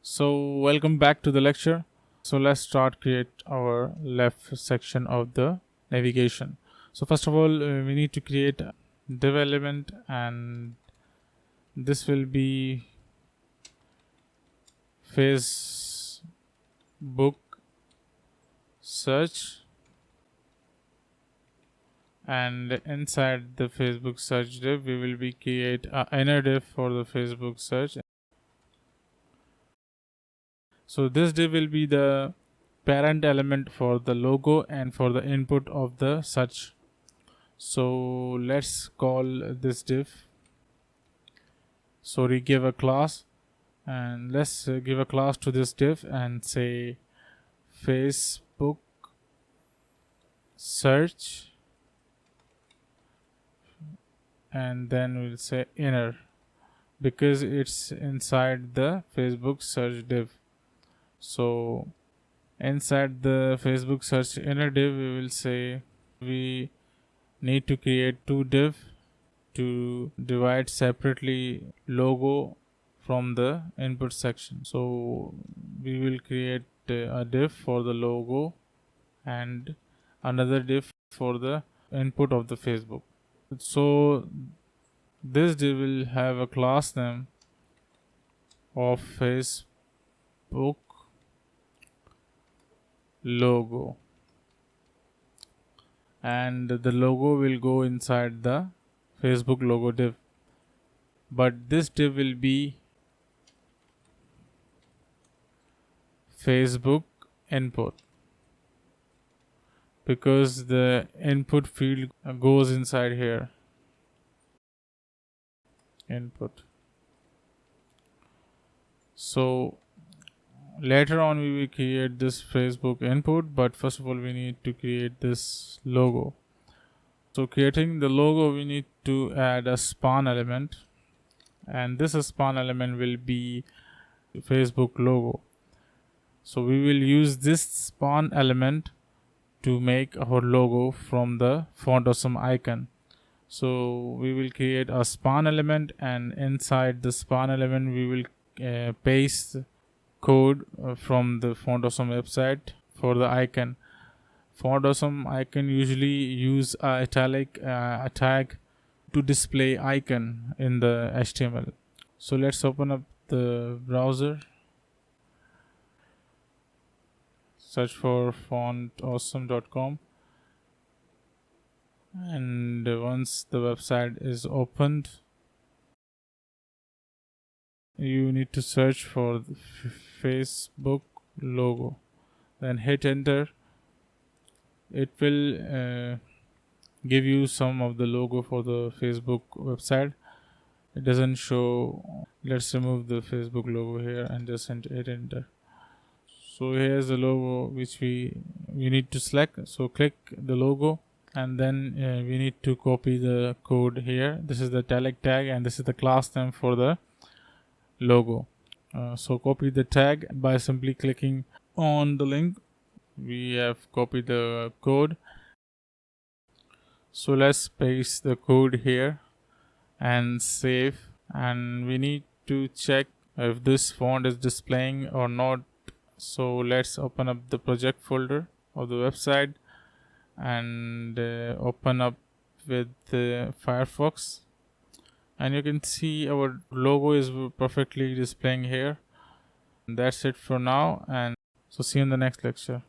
So welcome back to the lecture. So let's start create our left section of the navigation. So first of all, we need to create a div element, and this will be Facebook search, and inside the Facebook search div we will be create an inner div for the Facebook search. So this div will be the parent element for the logo and for the input of the search. So let's call this div. So we give a class, and let's give a class to this div and say Facebook search, and then we'll say inner because it's inside the Facebook search div. So inside the Facebook search inner div we will say we need to create two div to divide separately logo from the input section. So we will create a div for the logo and another div for the input of the Facebook. So this div will have a class name of Facebook logo, and the logo will go inside the Facebook logo div, but this div will be Facebook input because the input field goes inside here. Input. So later on we will create this Facebook input, but first of all we need to create this logo. So creating the logo we need to add a span element, and this span element will be Facebook logo. So we will use this span element to make our logo from the font awesome icon. So we will create a span element, and inside the span element we will paste code from the Font Awesome website for the icon. Font Awesome icon usually use a italic tag to display icon in the HTML. So let's open up the browser, search for fontawesome.com, and once the website is opened you need to search for the Facebook logo, then hit enter. It will give you some of the logo for the Facebook website. It doesn't show. Let's remove the Facebook logo here and just hit enter. So here's the logo which we need to select. So click the logo, and then we need to copy the code here. This is the italic tag, and this is the class name for the logo. So copy the tag by simply clicking on the link. We have copied the code. So let's paste the code here and save, and we need to check if this font is displaying or not. So let's open up the project folder of the website and open up with Firefox, and you can see our logo is perfectly displaying here. That's it for now, and so see you in the next lecture.